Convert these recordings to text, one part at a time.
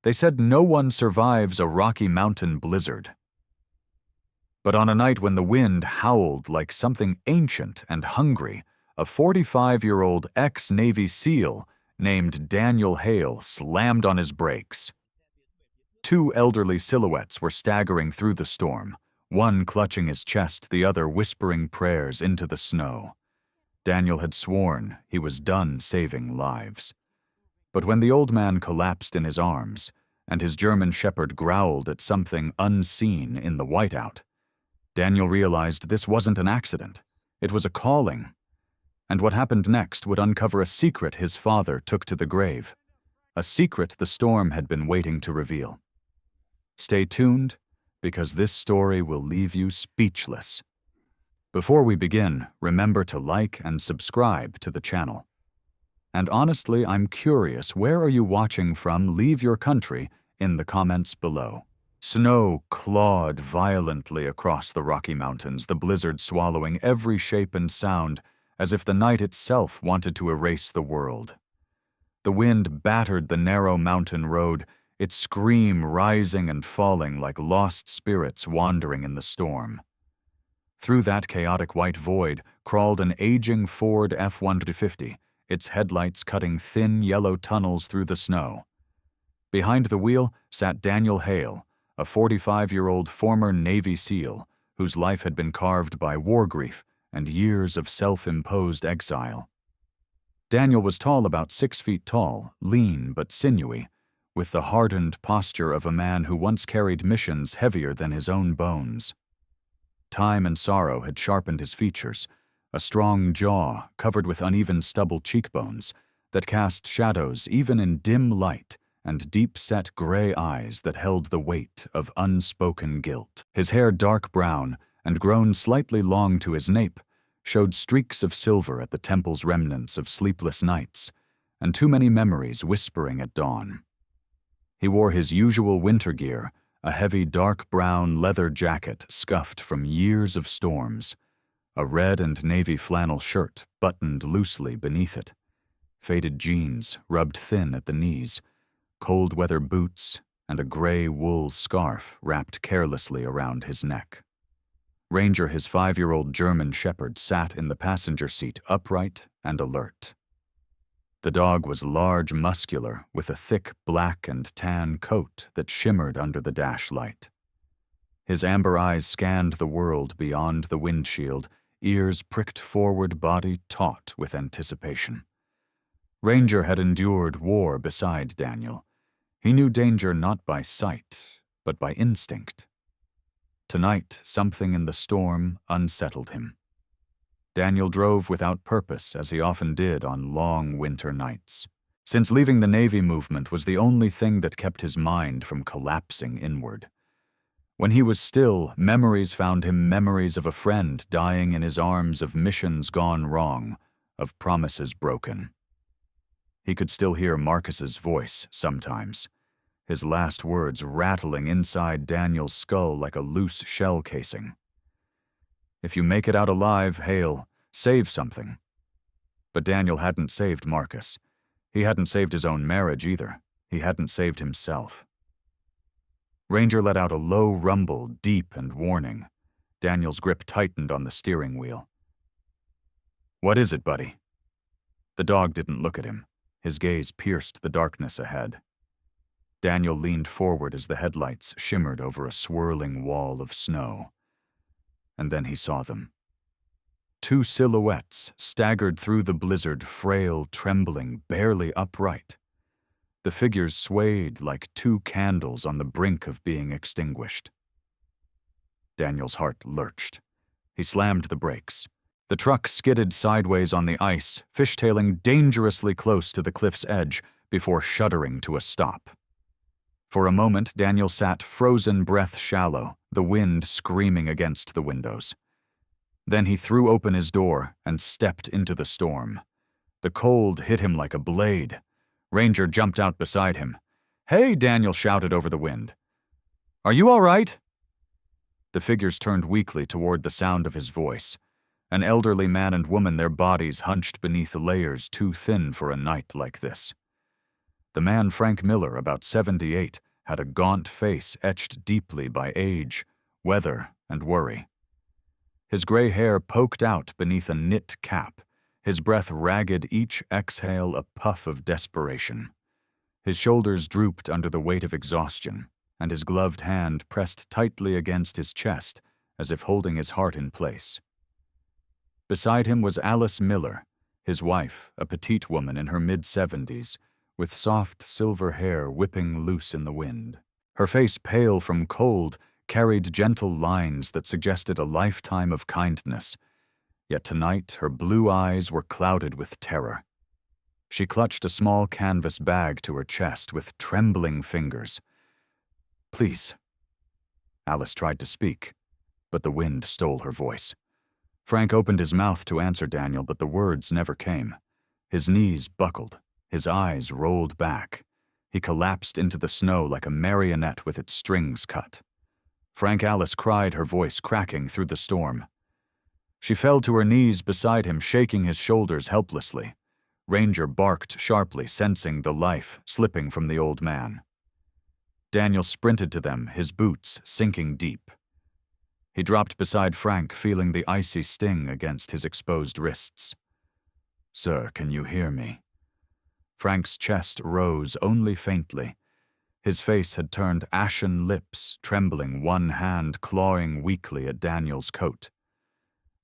They said no one survives a Rocky Mountain blizzard. But on a night when the wind howled like something ancient and hungry, a 45-year-old ex-Navy SEAL named Daniel Hale slammed on his brakes. Two elderly silhouettes were staggering through the storm, one clutching his chest, the other whispering prayers into the snow. Daniel had sworn he was done saving lives. But when the old man collapsed in his arms, and his German shepherd growled at something unseen in the whiteout, Daniel realized this wasn't an accident. It was a calling. And what happened next would uncover a secret his father took to the grave. A secret the storm had been waiting to reveal. Stay tuned, because this story will leave you speechless. Before we begin, remember to like and subscribe to the channel. And honestly, I'm curious, where are you watching from? Leave your country in the comments below. Snow clawed violently across the Rocky Mountains, the blizzard swallowing every shape and sound as if the night itself wanted to erase the world. The wind battered the narrow mountain road, its scream rising and falling like lost spirits wandering in the storm. Through that chaotic white void crawled an aging Ford F-150, its headlights cutting thin yellow tunnels through the snow. Behind the wheel sat Daniel Hale, a 45-year-old former Navy SEAL whose life had been carved by war grief and years of self-imposed exile. Daniel was tall, about 6 feet tall, lean but sinewy, with the hardened posture of a man who once carried missions heavier than his own bones. Time and sorrow had sharpened his features, a strong jaw covered with uneven stubble cheekbones that cast shadows even in dim light, and deep-set gray eyes that held the weight of unspoken guilt. His hair, dark brown and grown slightly long to his nape, showed streaks of silver at the temple's remnants of sleepless nights, and too many memories whispering at dawn. He wore his usual winter gear, a heavy dark brown leather jacket scuffed from years of storms, a red and navy flannel shirt buttoned loosely beneath it, faded jeans rubbed thin at the knees, cold weather boots, and a gray wool scarf wrapped carelessly around his neck. Ranger, his 5-year-old German shepherd, sat in the passenger seat, upright and alert. The dog was large, muscular, with a thick black and tan coat that shimmered under the dash light. His amber eyes scanned the world beyond the windshield, ears pricked forward, body taut with anticipation. Ranger had endured war beside Daniel. He knew danger not by sight, but by instinct. Tonight, something in the storm unsettled him. Daniel drove without purpose, as he often did on long winter nights. Since leaving the Navy, movement was the only thing that kept his mind from collapsing inward. When he was still, memories found him, memories of a friend dying in his arms, of missions gone wrong, of promises broken. He could still hear Marcus's voice sometimes, his last words rattling inside Daniel's skull like a loose shell casing. If you make it out alive, Hale, save something. But Daniel hadn't saved Marcus. He hadn't saved his own marriage either. He hadn't saved himself. Ranger let out a low rumble, deep and warning. Daniel's grip tightened on the steering wheel. "What is it, buddy?" The dog didn't look at him. His gaze pierced the darkness ahead. Daniel leaned forward as the headlights shimmered over a swirling wall of snow. And then he saw them. Two silhouettes staggered through the blizzard, frail, trembling, barely upright. The figures swayed like two candles on the brink of being extinguished. Daniel's heart lurched. He slammed the brakes. The truck skidded sideways on the ice, fishtailing dangerously close to the cliff's edge before shuddering to a stop. For a moment, Daniel sat frozen, breath shallow, the wind screaming against the windows. Then he threw open his door and stepped into the storm. The cold hit him like a blade. Ranger jumped out beside him. "Hey," Daniel shouted over the wind. "Are you all right?" The figures turned weakly toward the sound of his voice. An elderly man and woman, their bodies hunched beneath layers too thin for a night like this. The man Frank Miller, about 78, had a gaunt face etched deeply by age, weather, and worry. His gray hair poked out beneath a knit cap, his breath ragged, each exhale a puff of desperation. His shoulders drooped under the weight of exhaustion, and his gloved hand pressed tightly against his chest as if holding his heart in place. Beside him was Alice Miller, his wife, a petite woman in her mid-70s, with soft silver hair whipping loose in the wind. Her face, pale from cold, carried gentle lines that suggested a lifetime of kindness, yet tonight her blue eyes were clouded with terror. She clutched a small canvas bag to her chest with trembling fingers. "Please." Alice tried to speak, but the wind stole her voice. Frank opened his mouth to answer Daniel, but the words never came. His knees buckled, his eyes rolled back. He collapsed into the snow like a marionette with its strings cut. Frank Alice cried, her voice cracking through the storm. She fell to her knees beside him, shaking his shoulders helplessly. Ranger barked sharply, sensing the life slipping from the old man. Daniel sprinted to them, his boots sinking deep. He dropped beside Frank, feeling the icy sting against his exposed wrists. "Sir, can you hear me?" Frank's chest rose only faintly. His face had turned ashen lips, trembling, one hand clawing weakly at Daniel's coat.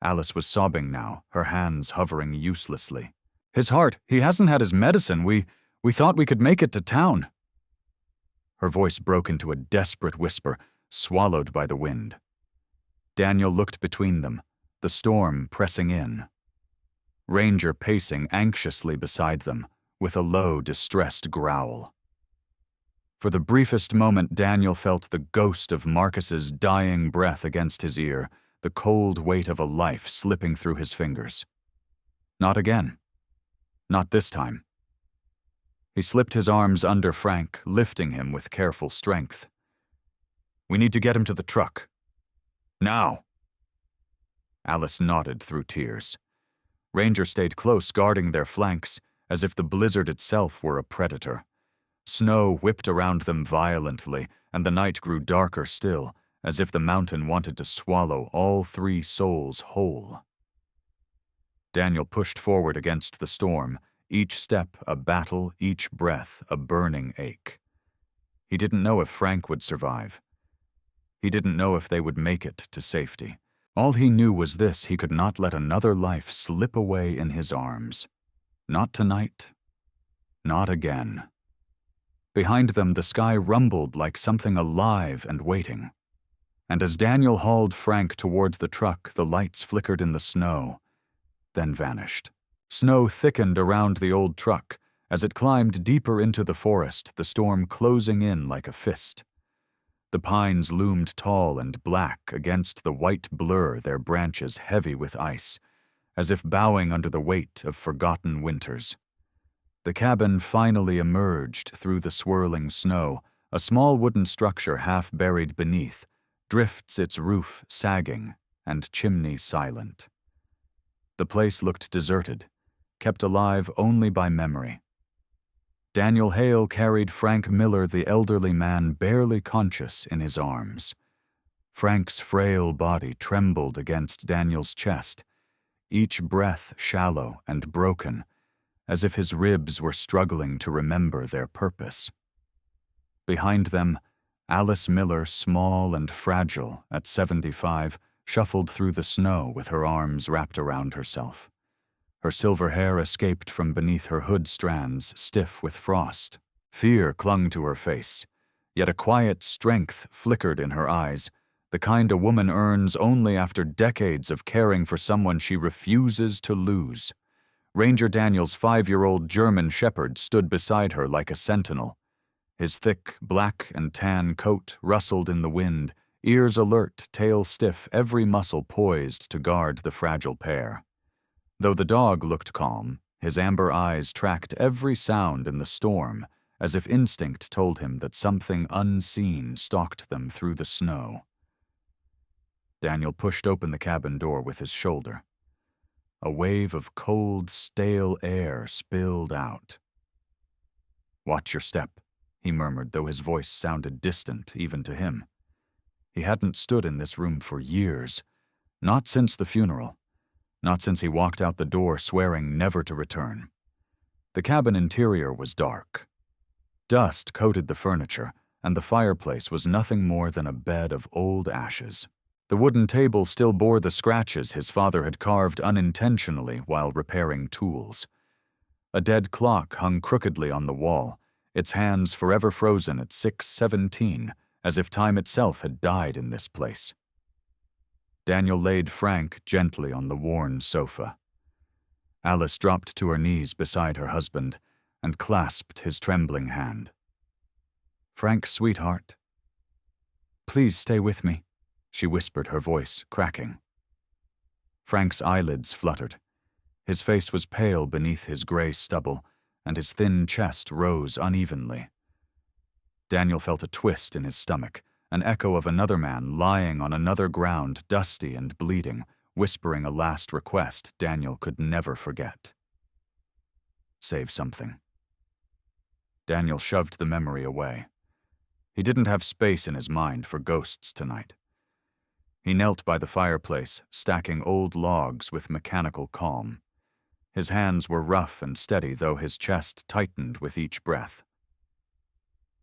Alice was sobbing now, her hands hovering uselessly. "His heart, he hasn't had his medicine. We thought we could make it to town." Her voice broke into a desperate whisper, swallowed by the wind. Daniel looked between them, the storm pressing in. Ranger pacing anxiously beside them, with a low, distressed growl. For the briefest moment, Daniel felt the ghost of Marcus's dying breath against his ear, the cold weight of a life slipping through his fingers. Not again. Not this time. He slipped his arms under Frank, lifting him with careful strength. "We need to get him to the truck. Now." Alice nodded through tears. Ranger stayed close, guarding their flanks, as if the blizzard itself were a predator. Snow whipped around them violently, and the night grew darker still, as if the mountain wanted to swallow all three souls whole. Daniel pushed forward against the storm, each step a battle, each breath a burning ache. He didn't know if Frank would survive. He didn't know if they would make it to safety. All he knew was this: he could not let another life slip away in his arms. Not tonight. Not again. Behind them, the sky rumbled like something alive and waiting. And as Daniel hauled Frank towards the truck, the lights flickered in the snow, then vanished. Snow thickened around the old truck. As it climbed deeper into the forest, the storm closing in like a fist. The pines loomed tall and black against the white blur, their branches heavy with ice, as if bowing under the weight of forgotten winters. The cabin finally emerged through the swirling snow, a small wooden structure half buried beneath, drifts its roof sagging and chimney silent. The place looked deserted, kept alive only by memory. Daniel Hale carried Frank Miller, the elderly man barely conscious, in his arms. Frank's frail body trembled against Daniel's chest, each breath shallow and broken, as if his ribs were struggling to remember their purpose. Behind them, Alice Miller, small and fragile at 75, shuffled through the snow with her arms wrapped around herself. Her silver hair escaped from beneath her hood strands, stiff with frost. Fear clung to her face, yet a quiet strength flickered in her eyes, the kind a woman earns only after decades of caring for someone she refuses to lose. Ranger Daniel's 5-year-old German shepherd stood beside her like a sentinel. His thick, black and tan coat rustled in the wind, ears alert, tail stiff, every muscle poised to guard the fragile pair. Though the dog looked calm, his amber eyes tracked every sound in the storm, as if instinct told him that something unseen stalked them through the snow. Daniel pushed open the cabin door with his shoulder. A wave of cold, stale air spilled out. "Watch your step," he murmured, though his voice sounded distant even to him. He hadn't stood in this room for years, not since the funeral, not since he walked out the door swearing never to return. The cabin interior was dark. Dust coated the furniture, and the fireplace was nothing more than a bed of old ashes. The wooden table still bore the scratches his father had carved unintentionally while repairing tools. A dead clock hung crookedly on the wall, its hands forever frozen at 6:17, as if time itself had died in this place. Daniel laid Frank gently on the worn sofa. Alice dropped to her knees beside her husband and clasped his trembling hand. "Frank, sweetheart, please stay with me," she whispered, her voice cracking. Frank's eyelids fluttered. His face was pale beneath his gray stubble, and his thin chest rose unevenly. Daniel felt a twist in his stomach, an echo of another man lying on another ground, dusty and bleeding, whispering a last request Daniel could never forget. Save something. Daniel shoved the memory away. He didn't have space in his mind for ghosts tonight. He knelt by the fireplace, stacking old logs with mechanical calm. His hands were rough and steady, though his chest tightened with each breath.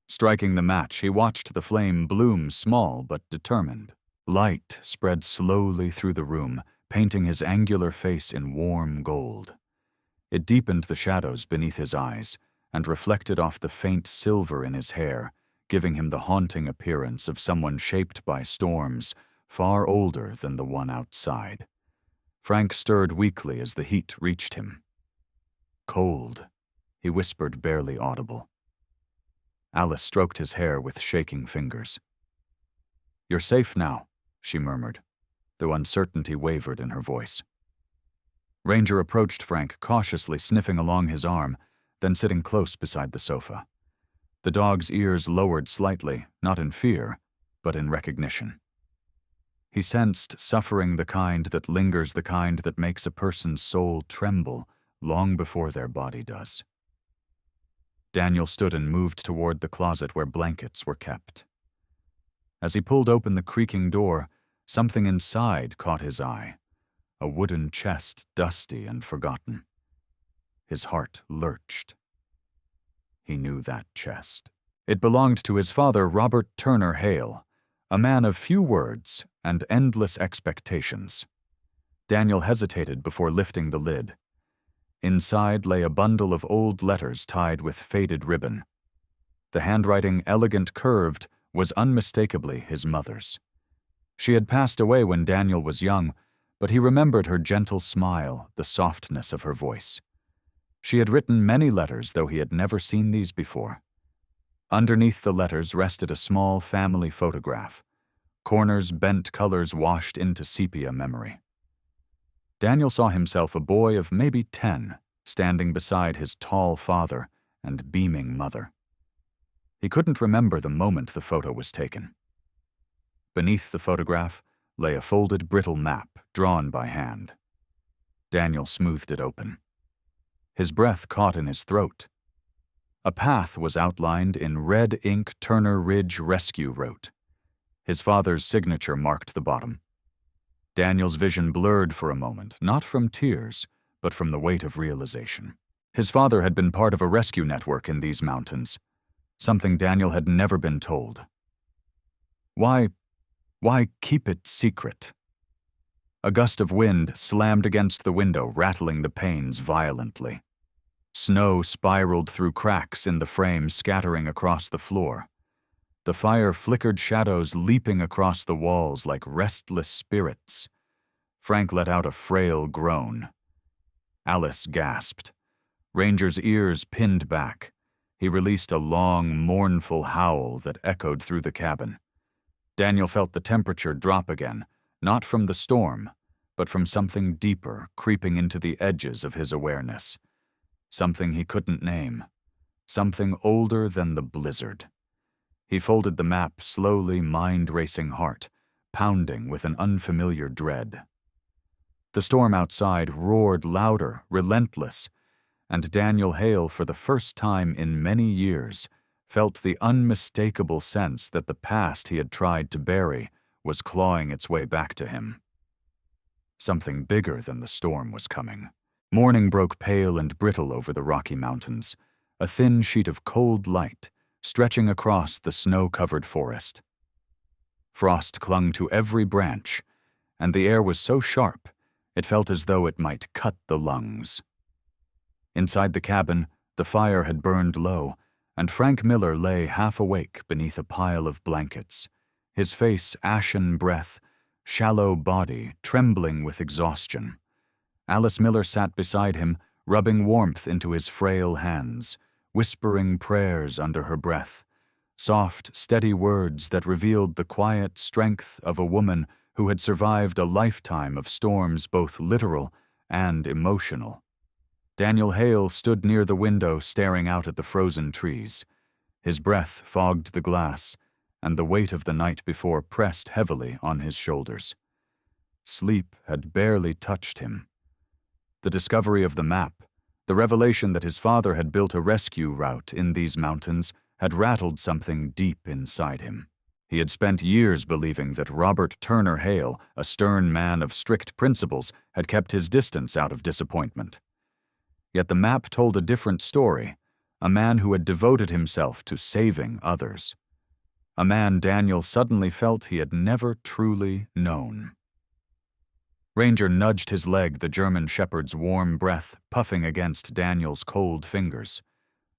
Striking the match, he watched the flame bloom, small but determined. Light spread slowly through the room, painting his angular face in warm gold. It deepened the shadows beneath his eyes and reflected off the faint silver in his hair, giving him the haunting appearance of someone shaped by storms, far older than the one outside. Frank stirred weakly as the heat reached him. "Cold," he whispered, barely audible. Alice stroked his hair with shaking fingers. "You're safe now," she murmured, though uncertainty wavered in her voice. Ranger approached Frank, cautiously sniffing along his arm, then sitting close beside the sofa. The dog's ears lowered slightly, not in fear, but in recognition. He sensed suffering, the kind that lingers, the kind that makes a person's soul tremble long before their body does. Daniel stood and moved toward the closet where blankets were kept. As he pulled open the creaking door, something inside caught his eye, a wooden chest, dusty and forgotten. His heart lurched. He knew that chest. It belonged to his father, Robert Turner Hale, a man of few words and endless expectations. Daniel hesitated before lifting the lid. Inside lay a bundle of old letters tied with faded ribbon. The handwriting, elegant curved, was unmistakably his mother's. She had passed away when Daniel was young, but he remembered her gentle smile, the softness of her voice. She had written many letters, though he had never seen these before. Underneath the letters rested a small family photograph, corners bent, colors washed into sepia memory. Daniel saw himself a boy of maybe 10, standing beside his tall father and beaming mother. He couldn't remember the moment the photo was taken. Beneath the photograph lay a folded brittle map drawn by hand. Daniel smoothed it open. His breath caught in his throat. A path was outlined in red ink. Turner Ridge Rescue wrote. His father's signature marked the bottom. Daniel's vision blurred for a moment, not from tears, but from the weight of realization. His father had been part of a rescue network in these mountains, something Daniel had never been told. Why keep it secret? A gust of wind slammed against the window, rattling the panes violently. Snow spiraled through cracks in the frame, scattering across the floor. The fire flickered, shadows leaping across the walls like restless spirits. Frank let out a frail groan. Alice gasped. Ranger's ears pinned back. He released a long, mournful howl that echoed through the cabin. Daniel felt the temperature drop again, not from the storm, but from something deeper creeping into the edges of his awareness. Something he couldn't name. Something older than the blizzard. He folded the map slowly, mind-racing heart, pounding with an unfamiliar dread. The storm outside roared louder, relentless, and Daniel Hale, for the first time in many years, felt the unmistakable sense that the past he had tried to bury was clawing its way back to him. Something bigger than the storm was coming. Morning broke pale and brittle over the Rocky Mountains, a thin sheet of cold light stretching across the snow-covered forest. Frost clung to every branch, and the air was so sharp it felt as though it might cut the lungs. Inside the cabin, the fire had burned low, and Frank Miller lay half awake beneath a pile of blankets, his face ashen breath, shallow body trembling with exhaustion. Alice Miller sat beside him, rubbing warmth into his frail hands, whispering prayers under her breath, soft, steady words that revealed the quiet strength of a woman who had survived a lifetime of storms both literal and emotional. Daniel Hale stood near the window staring out at the frozen trees. His breath fogged the glass, and the weight of the night before pressed heavily on his shoulders. Sleep had barely touched him. The discovery of the map, the revelation that his father had built a rescue route in these mountains, had rattled something deep inside him. He had spent years believing that Robert Turner Hale, a stern man of strict principles, had kept his distance out of disappointment. Yet the map told a different story, a man who had devoted himself to saving others. A man Daniel suddenly felt he had never truly known. Ranger nudged his leg, the German shepherd's warm breath puffing against Daniel's cold fingers.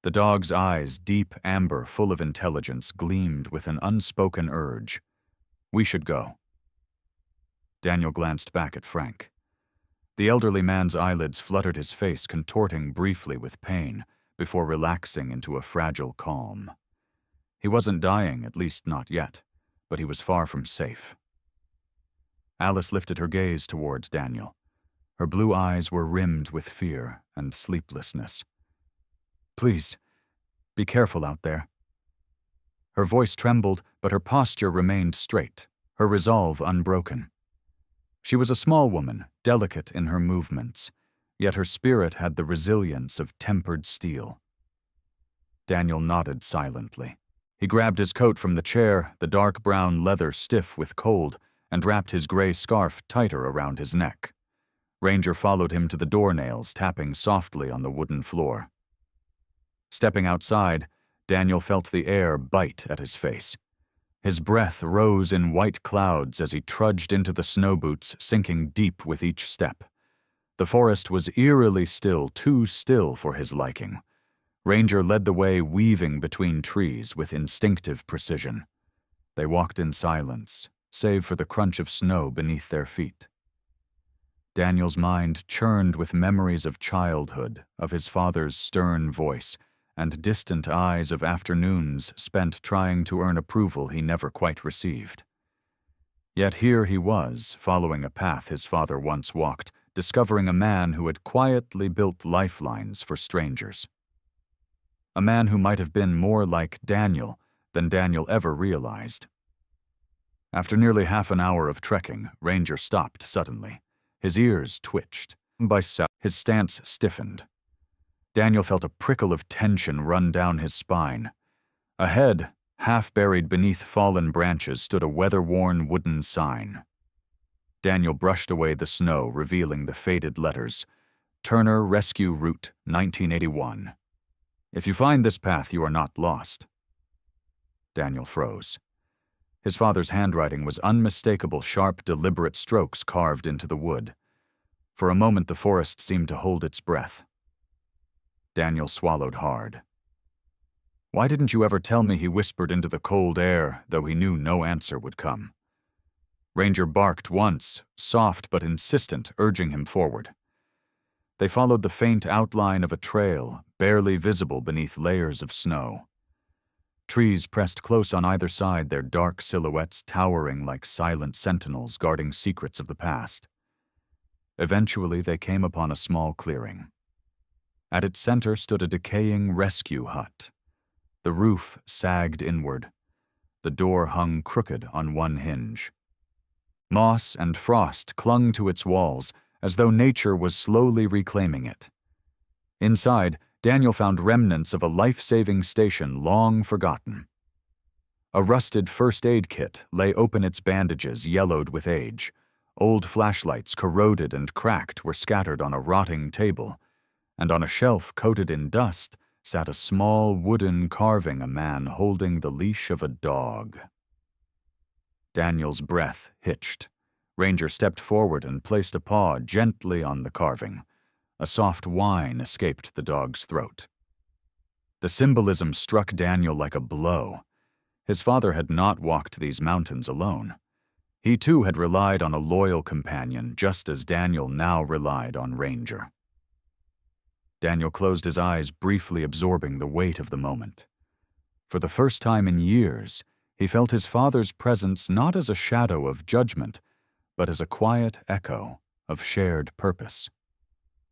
The dog's eyes, deep amber, full of intelligence, gleamed with an unspoken urge. "We should go." Daniel glanced back at Frank. The elderly man's eyelids fluttered, his face contorting briefly with pain before relaxing into a fragile calm. He wasn't dying, at least not yet, but he was far from safe. Alice lifted her gaze towards Daniel. Her blue eyes were rimmed with fear and sleeplessness. "Please, be careful out there." Her voice trembled, but her posture remained straight, her resolve unbroken. She was a small woman, delicate in her movements, yet her spirit had the resilience of tempered steel. Daniel nodded silently. He grabbed his coat from the chair, the dark brown leather stiff with cold, and wrapped his gray scarf tighter around his neck. Ranger followed him to the doornails, tapping softly on the wooden floor. Stepping outside, Daniel felt the air bite at his face. His breath rose in white clouds as he trudged into the snow boots, sinking deep with each step. The forest was eerily still, too still for his liking. Ranger led the way, weaving between trees with instinctive precision. They walked in silence, save for the crunch of snow beneath their feet. Daniel's mind churned with memories of childhood, of his father's stern voice, and distant eyes of afternoons spent trying to earn approval he never quite received. Yet here he was, following a path his father once walked, discovering a man who had quietly built lifelines for strangers. A man who might have been more like Daniel than Daniel ever realized. After nearly half an hour of trekking, Ranger stopped suddenly. His ears twitched. His stance stiffened. Daniel felt a prickle of tension run down his spine. Ahead, half buried beneath fallen branches, stood a weather-worn wooden sign. Daniel brushed away the snow, revealing the faded letters. Turner Rescue Route, 1981. If you find this path, you are not lost. Daniel froze. His father's handwriting was unmistakable, sharp, deliberate strokes carved into the wood. For a moment, the forest seemed to hold its breath. Daniel swallowed hard. "Why didn't you ever tell me?" he whispered into the cold air, though he knew no answer would come. Ranger barked once, soft but insistent, urging him forward. They followed the faint outline of a trail, barely visible beneath layers of snow. Trees pressed close on either side, their dark silhouettes towering like silent sentinels guarding secrets of the past. Eventually, they came upon a small clearing. At its center stood a decaying rescue hut. The roof sagged inward. The door hung crooked on one hinge. Moss and frost clung to its walls as though nature was slowly reclaiming it. Inside, Daniel found remnants of a life-saving station long forgotten. A rusted first aid kit lay open, its bandages yellowed with age. Old flashlights, corroded and cracked, were scattered on a rotting table, and on a shelf coated in dust sat a small wooden carving, a man holding the leash of a dog. Daniel's breath hitched. Ranger stepped forward and placed a paw gently on the carving. A soft whine escaped the dog's throat. The symbolism struck Daniel like a blow. His father had not walked these mountains alone. He too had relied on a loyal companion, just as Daniel now relied on Ranger. Daniel closed his eyes, briefly absorbing the weight of the moment. For the first time in years, he felt his father's presence not as a shadow of judgment, but as a quiet echo of shared purpose.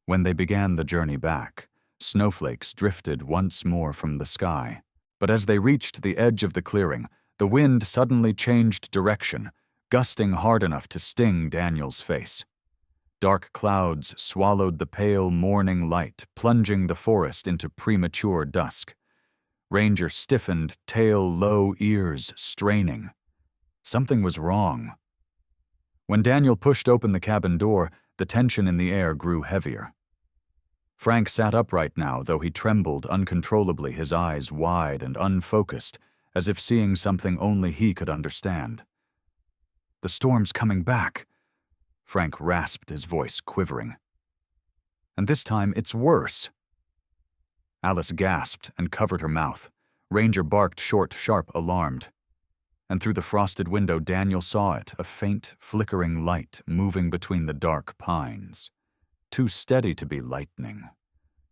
When they began the journey back, snowflakes drifted once more from the sky. But as they reached the edge of the clearing, the wind suddenly changed direction, gusting hard enough to sting Daniel's face. Dark clouds swallowed the pale morning light, plunging the forest into premature dusk. Ranger stiffened, tail low, ears straining. Something was wrong. When Daniel pushed open the cabin door, the tension in the air grew heavier. Frank sat upright now, though he trembled uncontrollably, his eyes wide and unfocused, as if seeing something only he could understand. "The storm's coming back," Frank rasped, his voice quivering. "And this time it's worse." Alice gasped and covered her mouth. Ranger barked short, sharp, alarmed. And through the frosted window Daniel saw it, a faint, flickering light moving between the dark pines. Too steady to be lightning.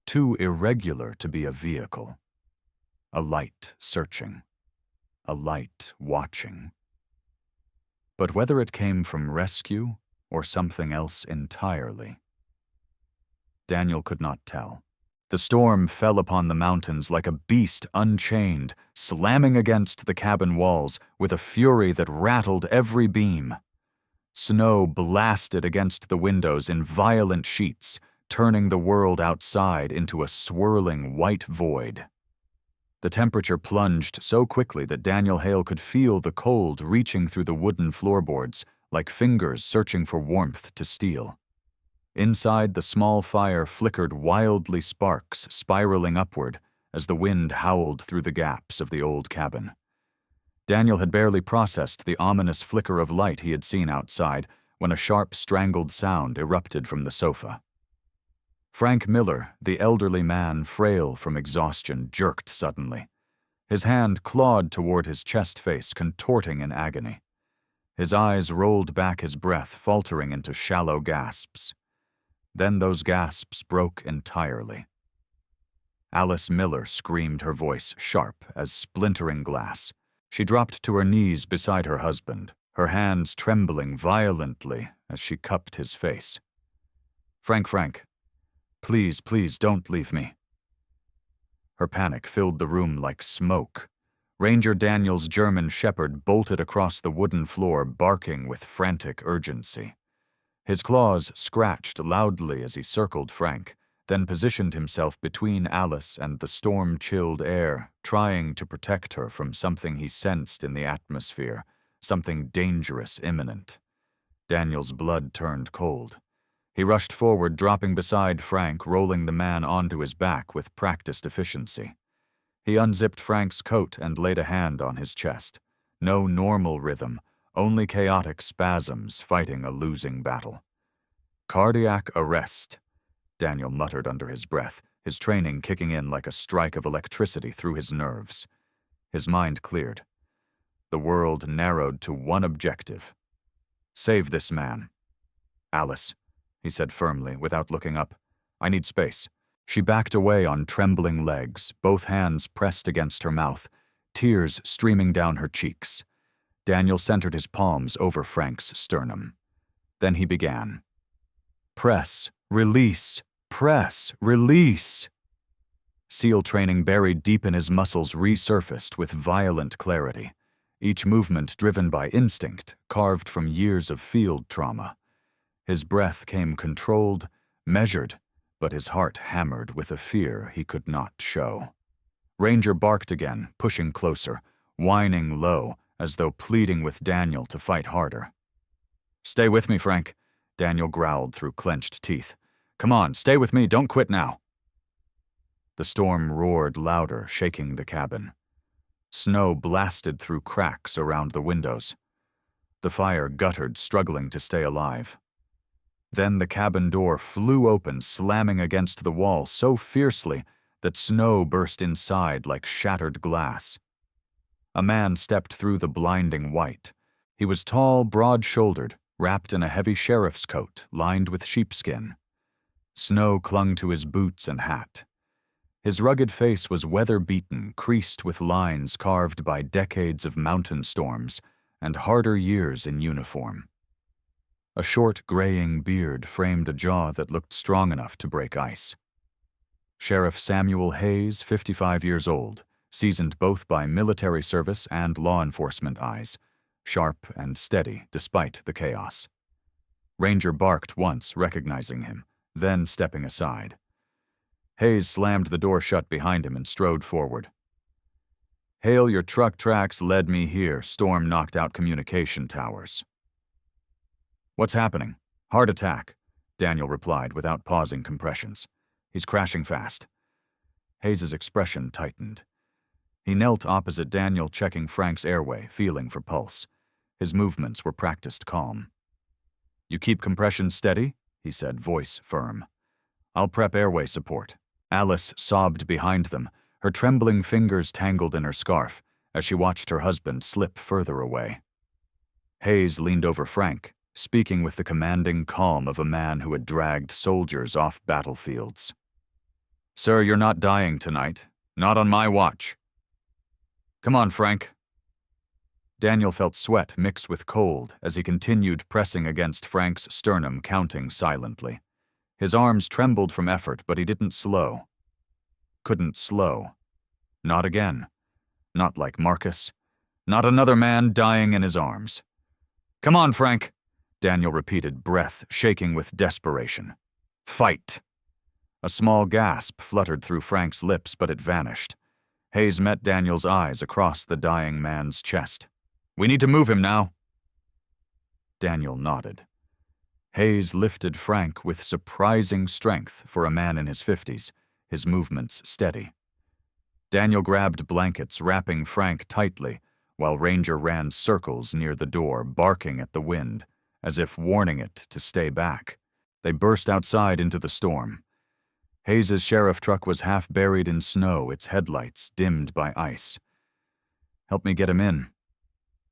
Too irregular to be a vehicle. A light searching. A light watching. But whether it came from rescue or something else entirely, Daniel could not tell. The storm fell upon the mountains like a beast unchained, slamming against the cabin walls with a fury that rattled every beam. Snow blasted against the windows in violent sheets, turning the world outside into a swirling white void. The temperature plunged so quickly that Daniel Hale could feel the cold reaching through the wooden floorboards, like fingers searching for warmth to steal. Inside, the small fire flickered wildly, sparks spiraling upward as the wind howled through the gaps of the old cabin. Daniel had barely processed the ominous flicker of light he had seen outside when a sharp, strangled sound erupted from the sofa. Frank Miller, the elderly man, frail from exhaustion, jerked suddenly. His hand clawed toward his chest, face contorting in agony. His eyes rolled back, his breath faltering into shallow gasps. Then those gasps broke entirely. Alice Miller screamed, her voice sharp as splintering glass. She dropped to her knees beside her husband, her hands trembling violently as she cupped his face. Frank, please, don't leave me." Her panic filled the room like smoke. Ranger Daniel's German shepherd bolted across the wooden floor, barking with frantic urgency. His claws scratched loudly as he circled Frank, then positioned himself between Alice and the storm-chilled air, trying to protect her from something he sensed in the atmosphere, something dangerous imminent. Daniel's blood turned cold. He rushed forward, dropping beside Frank, rolling the man onto his back with practiced efficiency. He unzipped Frank's coat and laid a hand on his chest. No normal rhythm, only chaotic spasms fighting a losing battle. "Cardiac arrest," Daniel muttered under his breath, his training kicking in like a strike of electricity through his nerves. His mind cleared. The world narrowed to one objective. Save this man. "Alice," he said firmly, without looking up, "I need space." She backed away on trembling legs, both hands pressed against her mouth, tears streaming down her cheeks. Daniel centered his palms over Frank's sternum. Then he began. Press, release, press, release. SEAL training buried deep in his muscles resurfaced with violent clarity, each movement driven by instinct, carved from years of field trauma. His breath came controlled, measured, but his heart hammered with a fear he could not show. Ranger barked again, pushing closer, whining low, as though pleading with Daniel to fight harder. "Stay with me, Frank," Daniel growled through clenched teeth. "Come on, stay with me, don't quit now." The storm roared louder, shaking the cabin. Snow blasted through cracks around the windows. The fire guttered, struggling to stay alive. Then the cabin door flew open, slamming against the wall so fiercely that snow burst inside like shattered glass. A man stepped through the blinding white. He was tall, broad-shouldered, wrapped in a heavy sheriff's coat lined with sheepskin. Snow clung to his boots and hat. His rugged face was weather-beaten, creased with lines carved by decades of mountain storms and harder years in uniform. A short, graying beard framed a jaw that looked strong enough to break ice. Sheriff Samuel Hayes, 55 years old, seasoned both by military service and law enforcement eyes, sharp and steady despite the chaos. Ranger barked once, recognizing him, then stepping aside. Hayes slammed the door shut behind him and strode forward. "Hail, your truck tracks led me here. Storm knocked out communication towers." "What's happening?" "Heart attack," Daniel replied without pausing compressions. "He's crashing fast." Hayes' expression tightened. He knelt opposite Daniel, checking Frank's airway, feeling for pulse. His movements were practiced calm. "You keep compression steady?" he said, voice firm. "I'll prep airway support." Alice sobbed behind them, her trembling fingers tangled in her scarf as she watched her husband slip further away. Hayes leaned over Frank, speaking with the commanding calm of a man who had dragged soldiers off battlefields. "Sir, you're not dying tonight. Not on my watch." "Come on, Frank." Daniel felt sweat mix with cold as he continued pressing against Frank's sternum, counting silently. His arms trembled from effort, but he didn't slow. Couldn't slow. Not again. Not like Marcus. Not another man dying in his arms. "Come on, Frank," Daniel repeated, breath shaking with desperation. "Fight." A small gasp fluttered through Frank's lips, but it vanished. Hayes met Daniel's eyes across the dying man's chest. "We need to move him now." Daniel nodded. Hayes lifted Frank with surprising strength for a man in his 50s, his movements steady. Daniel grabbed blankets, wrapping Frank tightly, while Ranger ran circles near the door, barking at the wind, as if warning it to stay back. They burst outside into the storm. Hayes' sheriff truck was half buried in snow, its headlights dimmed by ice. "Help me get him in,"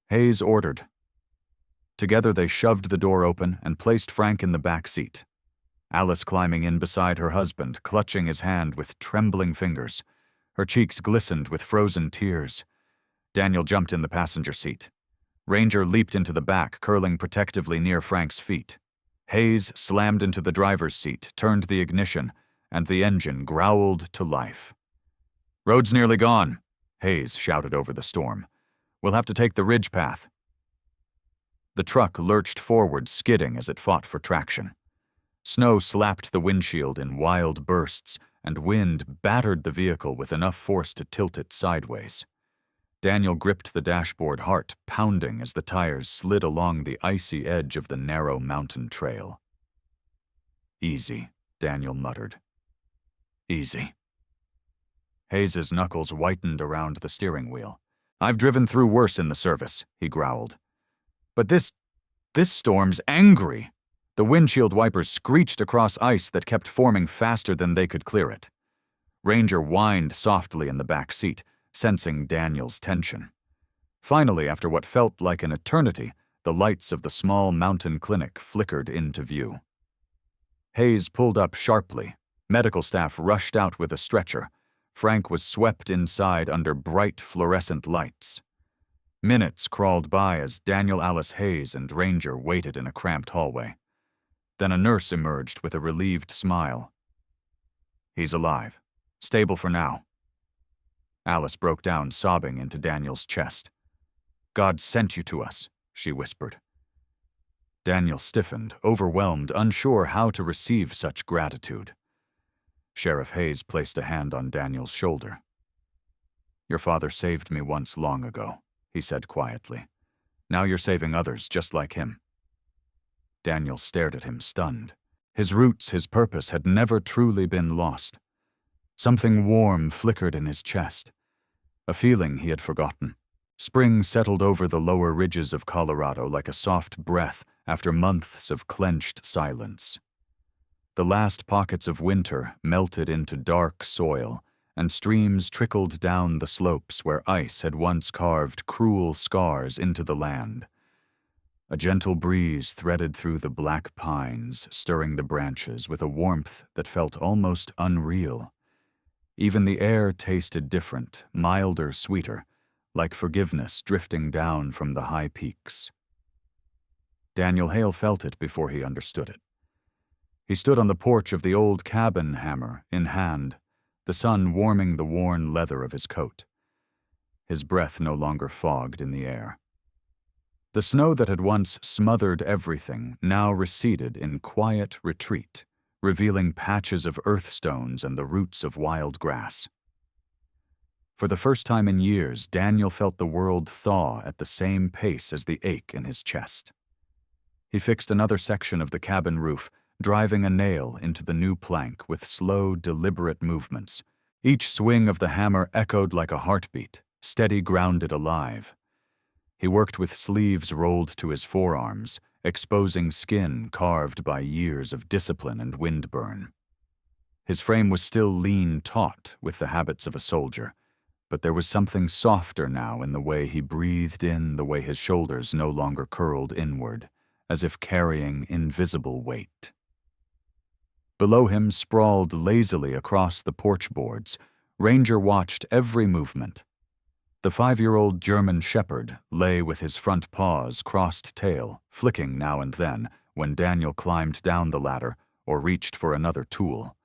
Hayes ordered. Together they shoved the door open and placed Frank in the back seat. Alice climbing in beside her husband, clutching his hand with trembling fingers. Her cheeks glistened with frozen tears. Daniel jumped in the passenger seat. Ranger leaped into the back, curling protectively near Frank's feet. Hayes slammed into the driver's seat, turned the ignition, and the engine growled to life. "Road's nearly gone," Hayes shouted over the storm. "We'll have to take the ridge path." The truck lurched forward, skidding as it fought for traction. Snow slapped the windshield in wild bursts, and wind battered the vehicle with enough force to tilt it sideways. Daniel gripped the dashboard, heart pounding as the tires slid along the icy edge of the narrow mountain trail. "Easy," Daniel muttered. "Easy." Hayes' knuckles whitened around the steering wheel. "I've driven through worse in the service," he growled. "But this storm's angry." The windshield wipers screeched across ice that kept forming faster than they could clear it. Ranger whined softly in the back seat, sensing Daniel's tension. Finally, after what felt like an eternity, the lights of the small mountain clinic flickered into view. Hayes pulled up sharply. Medical staff rushed out with a stretcher. Frank was swept inside under bright fluorescent lights. Minutes crawled by as Daniel, Alice, Hayes, and Ranger waited in a cramped hallway. Then a nurse emerged with a relieved smile. "He's alive. Stable for now." Alice broke down, sobbing into Daniel's chest. "God sent you to us," she whispered. Daniel stiffened, overwhelmed, unsure how to receive such gratitude. Sheriff Hayes placed a hand on Daniel's shoulder. "Your father saved me once long ago," he said quietly. "Now you're saving others just like him." Daniel stared at him, stunned. His roots, his purpose had never truly been lost. Something warm flickered in his chest, a feeling he had forgotten. Spring settled over the lower ridges of Colorado like a soft breath after months of clenched silence. The last pockets of winter melted into dark soil, and streams trickled down the slopes where ice had once carved cruel scars into the land. A gentle breeze threaded through the black pines, stirring the branches with a warmth that felt almost unreal. Even the air tasted different, milder, sweeter, like forgiveness drifting down from the high peaks. Daniel Hale felt it before he understood it. He stood on the porch of the old cabin, hammer in hand, the sun warming the worn leather of his coat. His breath no longer fogged in the air. The snow that had once smothered everything now receded in quiet retreat, revealing patches of earthstones and the roots of wild grass. For the first time in years, Daniel felt the world thaw at the same pace as the ache in his chest. He fixed another section of the cabin roof, driving a nail into the new plank with slow, deliberate movements. Each swing of the hammer echoed like a heartbeat, steady, grounded, alive. He worked with sleeves rolled to his forearms, exposing skin carved by years of discipline and windburn. His frame was still lean, taut with the habits of a soldier, but there was something softer now in the way he breathed in, the way his shoulders no longer curled inward, as if carrying invisible weight. Below him, sprawled lazily across the porch boards, Ranger watched every movement. The 5-year-old German shepherd lay with his front paws crossed tail, flicking now and then when Daniel climbed down the ladder or reached for another tool.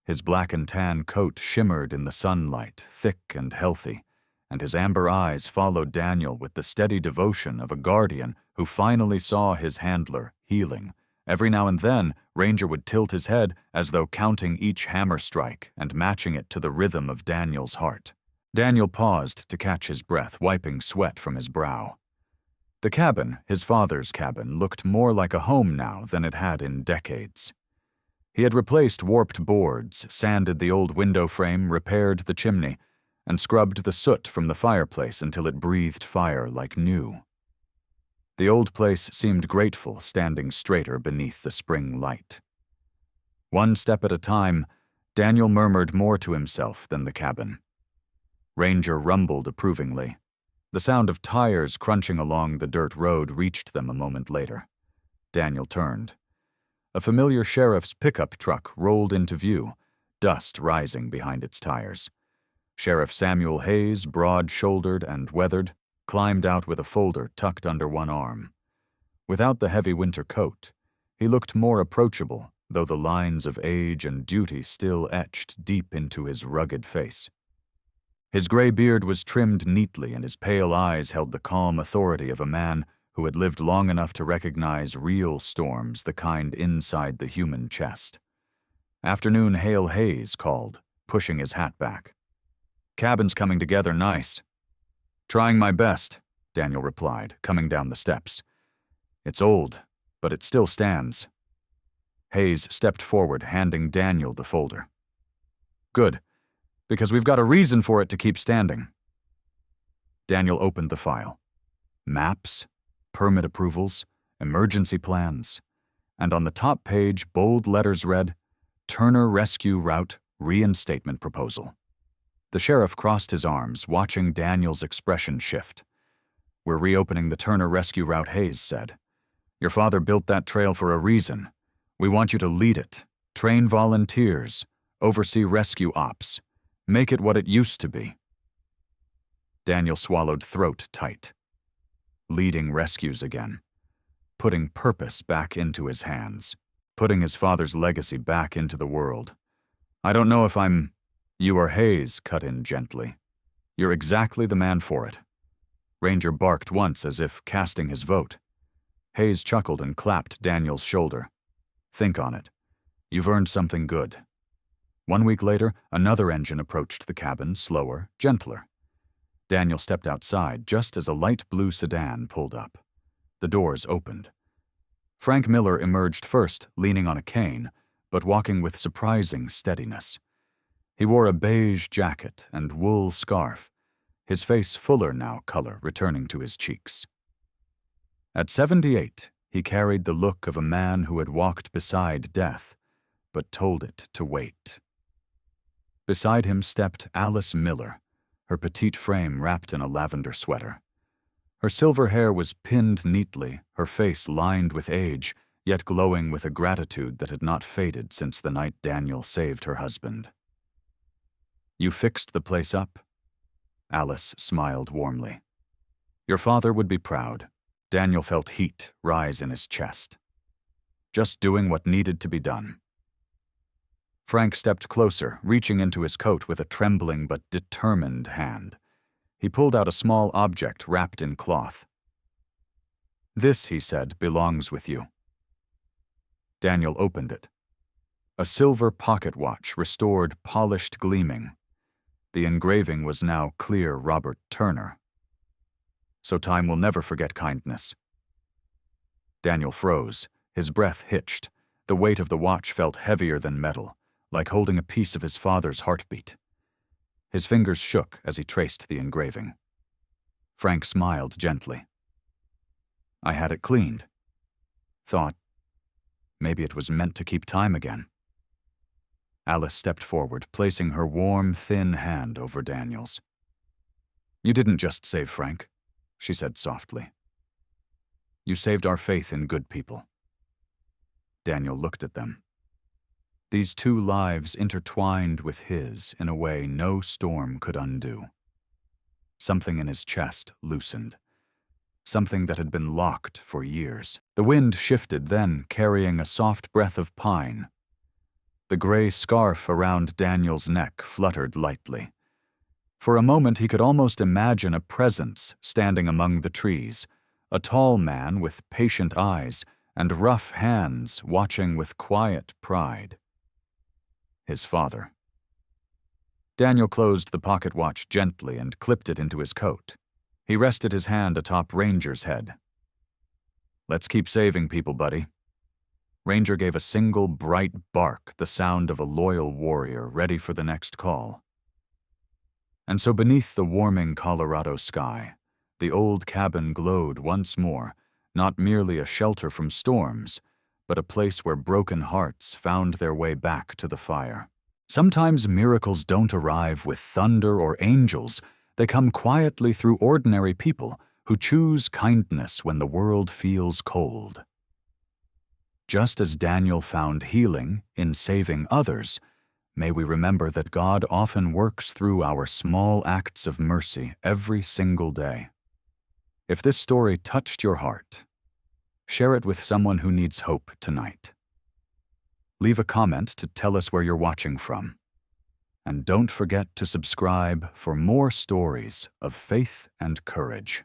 His black and tan coat shimmered in the sunlight, thick and healthy, and his amber eyes followed Daniel with the steady devotion of a guardian who finally saw his handler healing. Every now and then, Ranger would tilt his head as though counting each hammer strike and matching it to the rhythm of Daniel's heart. Daniel paused to catch his breath, wiping sweat from his brow. The cabin, his father's cabin, looked more like a home now than it had in decades. He had replaced warped boards, sanded the old window frame, repaired the chimney, and scrubbed the soot from the fireplace until it breathed fire like new. The old place seemed grateful, standing straighter beneath the spring light. One step at a time, Daniel murmured more to himself than the cabin. Ranger rumbled approvingly. The sound of tires crunching along the dirt road reached them a moment later. Daniel turned. A familiar sheriff's pickup truck rolled into view, dust rising behind its tires. Sheriff Samuel Hayes, broad-shouldered and weathered, climbed out with a folder tucked under one arm. Without the heavy winter coat, he looked more approachable, though the lines of age and duty still etched deep into his rugged face. His gray beard was trimmed neatly, and his pale eyes held the calm authority of a man who had lived long enough to recognize real storms, the kind inside the human chest. Afternoon Hale Hayes called, pushing his hat back. "Cabin's coming together nice." "Trying my best," Daniel replied, coming down the steps. "It's old, but it still stands." Hayes stepped forward, handing Daniel the folder. "Good, because we've got a reason for it to keep standing." Daniel opened the file. Maps, permit approvals, emergency plans, and on the top page, bold letters read, "Turner Rescue Route Reinstatement Proposal." The sheriff crossed his arms, watching Daniel's expression shift. "We're reopening the Turner Rescue Route," Hayes said. "Your father built that trail for a reason. We want you to lead it, train volunteers, oversee rescue ops, make it what it used to be." Daniel swallowed throat tight. Leading rescues again. Putting purpose back into his hands. Putting his father's legacy back into the world. "I don't know if I'm—" "You are Hayes," cut in gently. "You're exactly the man for it." Ranger barked once as if casting his vote. Hayes chuckled and clapped Daniel's shoulder. "Think on it. You've earned something good. 1 week later, another engine approached the cabin, slower, gentler. Daniel stepped outside just as a light blue sedan pulled up. The doors opened. Frank Miller emerged first, leaning on a cane, but walking with surprising steadiness. He wore a beige jacket and wool scarf, his face fuller now, color returning to his cheeks. At 78, he carried the look of a man who had walked beside death, but told it to wait. Beside him stepped Alice Miller, her petite frame wrapped in a lavender sweater. Her silver hair was pinned neatly, her face lined with age, yet glowing with a gratitude that had not faded since the night Daniel saved her husband. "You fixed the place up?" Alice smiled warmly. "Your father would be proud." Daniel felt heat rise in his chest. "Just doing what needed to be done." Frank stepped closer, reaching into his coat with a trembling but determined hand. He pulled out a small object wrapped in cloth. "This," he said, "belongs with you." Daniel opened it. A silver pocket watch, restored, polished, gleaming. The engraving was now clear Robert Turner. So time will never forget kindness. Daniel froze, his breath hitched. The weight of the watch felt heavier than metal, like holding a piece of his father's heartbeat. His fingers shook as he traced the engraving. Frank smiled gently. "I had it cleaned. Thought maybe it was meant to keep time again." Alice stepped forward, placing her warm, thin hand over Daniel's. "You didn't just save Frank," she said softly. "You saved our faith in good people." Daniel looked at them. These two lives intertwined with his in a way no storm could undo. Something in his chest loosened. Something that had been locked for years. The wind shifted then, carrying a soft breath of pine. The gray scarf around Daniel's neck fluttered lightly. For a moment he could almost imagine a presence standing among the trees, a tall man with patient eyes and rough hands watching with quiet pride. His father. Daniel closed the pocket watch gently and clipped it into his coat. He rested his hand atop Ranger's head. "Let's keep saving people, buddy." Ranger gave a single bright bark, the sound of a loyal warrior ready for the next call. And so beneath the warming Colorado sky, the old cabin glowed once more, not merely a shelter from storms, but a place where broken hearts found their way back to the fire. Sometimes miracles don't arrive with thunder or angels. They come quietly through ordinary people who choose kindness when the world feels cold. Just as Daniel found healing in saving others, may we remember that God often works through our small acts of mercy every single day. If this story touched your heart, share it with someone who needs hope tonight. Leave a comment to tell us where you're watching from. And don't forget to subscribe for more stories of faith and courage.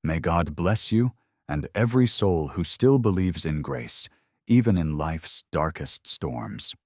May God bless you and every soul who still believes in grace, even in life's darkest storms.